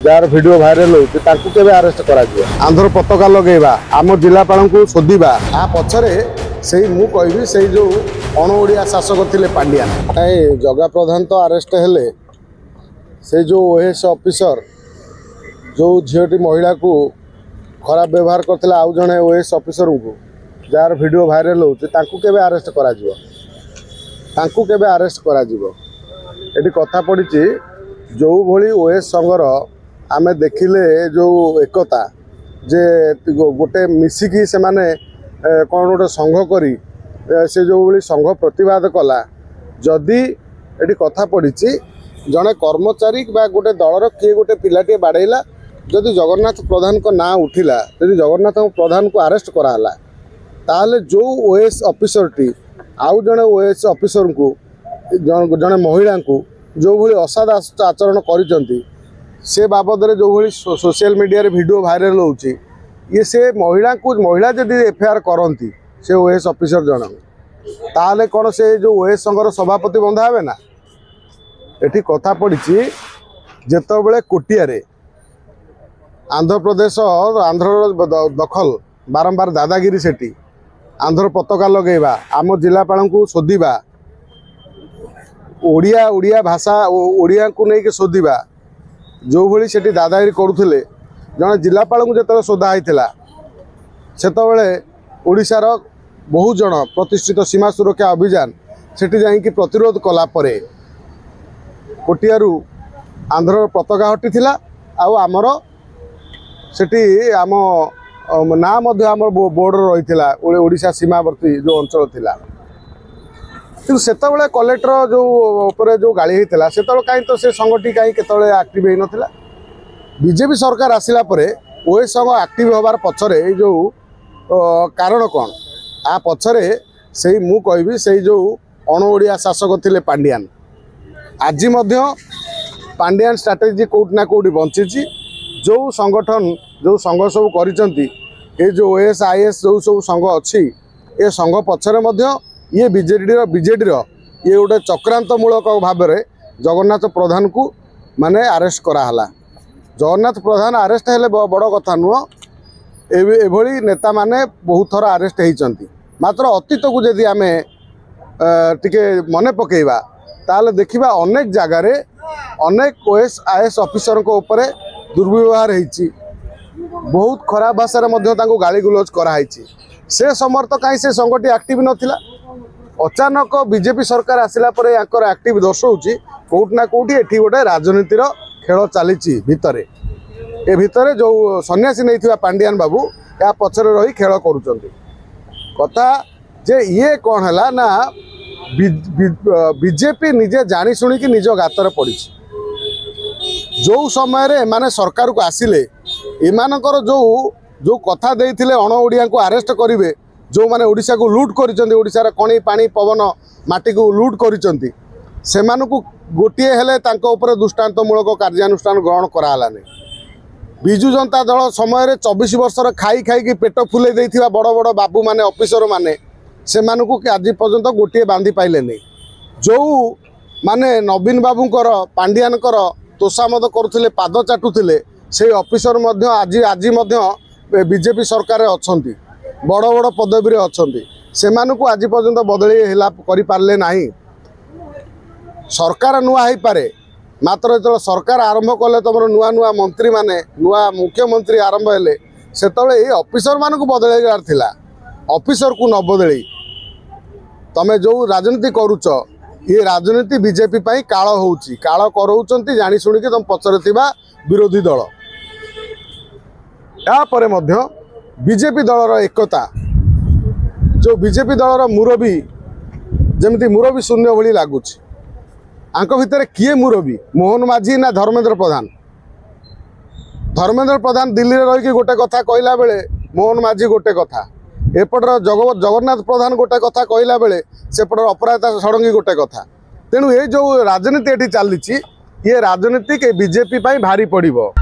Jar video viral होके arrest कर आंध्र पताका लगेगा आम जिलापाल को शोधा आ पछरे से मु कहि से जो अणओडिया शासक थे पांड्यान जगा प्रधान तो अरेस्ट हेले से जो ओएस ऑफिसर जो झीटी महिला को खराब व्यवहार करते आउ जड़े ओएस ऑफिसर को जार वीडियो भाइराल होके अरेस्ट कर अरेस्ट कर कथा पड़ी जो भली ओएस संघर आमे देखिले जो एकता जे गोटे मिसिकी से माने कौन गोटे संघ करी से जो भली संघ प्रतिवाद कला जदि एटी कथा पड़ी जड़े कर्मचारी बा गोटे दलर किए गोटे पिलाटे बाड़ेला जदि जगन्नाथ प्रधान को ना उठिला जदि जगन्नाथ प्रधान को अरेस्ट कराला ताले जो ओएस ऑफिसर टी आउ जड़े ओएस ऑफिसर को जड़े महिला को जो भली असाद आचरण करिसंती से बाबद जो भली सोशल मीडिया रे वीडियो भाइराल होउची ये से महिला जदि एफआईआर करती से ओएस ऑफिसर जन ताले कौन से जो ओएस संघर सभापति बंधा हे ना एठी कथा पड़ी जेतबेले कोटिया रे आंध्र प्रदेश आंध्र दखल बारंबार दादागिरी सेठी आंध्र पताका लगेगा आम जिलापाल को शोधा ओडिया ओडिया भाषा ओडिया को लेकिन शोधा जो भली सेठी दादागिरी करुले जड़े जिलापाल को जो शोधा होता से ओडिशार बहु जन प्रतिष्ठित सीमा सुरक्षा अभियान सेठी जाइकी प्रतिरोध कलापर कोटियारू आंध्र पताका हटी आमर सेठी आम ना आम बोर्डर रही ओडिशा सीमावर्ती जो अंचल थिला कि सेतबे कलेक्टर जो ऊपर जो गाड़ी होता से कहीं तो से संगठी कहीं केतले एक्टिव हो नाला बीजेपी सरकार आसिला परे ओएस संघ एक्टिव होबार पछरे जो कारण कौन आ पछरे से मु कहि से जो अणओडिया शासक थे पांड्यान आज पांड्यान स्ट्राटेजी कोट ना कोटी बंची जो संगठन जो संघ सब करिसंती ए जो ओएस आईएस जो सब संघ अच्छी ए संघ पछरे ये बीजेडी ये गोटे चक्रांतमूलक भाव में जगन्नाथ प्रधान को माने अरेस्ट कराला जगन्नाथ प्रधान अरेस्ट हेले बड़ कथा नुह एभली नेता माने बहुत थर अरेस्ट होती मात्र अतीत को जदि आम टिके मन पकेबा ताले देखिबा अनेक जगार अनेक ओएस आईएस ऑफिसर को ऊपर दुर्व्यवहार होती बहुत खराब भाषा गाली गुलज कराई से समर्थ कहीं से संगठी एक्टिव नथिला अचानक बीजेपी सरकार आसिला परे याकर एक्टिव दर्शाऊँ कोट ना कोटी एठी गोटे राजनीतिर खेल चली भितर ए भितर जो सन्यासी नहीं पांड्यान बाबू या पछरे रही खेल करुचंती कथा जे ये कौन है ना बीजेपी निजे जानी शुणी निज गातर पड़ी जो समय माने सरकार को आसिले एमानकर जो जो कथा देइथिले अणओडिया को अरेस्ट करिवे जो माने ओडिशा को लूट करिसंती ओडिशार कणी पानी पवन माटी को लूट करिसंती सेमानकु गोटिए हेले तांको ऊपर दृष्टांतमूलक कार्यानुष्ठान ग्रहण करालानी बिजु जनता दल समय 24 वर्षर खाई खाई पेट फुले देइथिबा बड़ बड़ बाबू माने ऑफिसर माने सेमानकु आज पर्यंत गोटिए बांधी पाइले नहीं जो माने नवीन बाबूंकर पांड्यानकर तोषामद करुथिले पाद चाटुथिले से ऑफिसर मध्य आज बीजेपी सरकार अच्छी बड़ बड़ पदवी अच्छी से आज पर्यंत बदली करि पारले नहीं सरकार नुआ हो पारे मात्र जो सरकार आरंभ कले तुम नुआ नुआ मंत्री माने नुआ मुख्यमंत्री आरंभ हेले से ऑफिसर मान को बदलाइबार थिला ऑफिसर को न बदली तमे जो राजनीति करुच ये राजनीति बीजेपी पाई काल होउची काल कराउचंती जानी शुणी तुम पछरे थिबा विरोधी दल यापर बीजेपी दलर एकता जो बीजेपी दलर मुरबी जमी मुरबी शून्य भली लगुच आंक भितर किए मुरबी मोहन माझी ना धर्मेंद्र प्रधान दिल्ली रही गोटे कथा कहला बेले मोहन माझी गोटे कथा एपटर जगन्नाथ प्रधान गोटे कथा कहला बेले सेपटर अपराजिता षडंगी गोटे कथा तेणु ये जो राजनीति ये चली ये राजनीति के बीजेपी भारी पड़ो।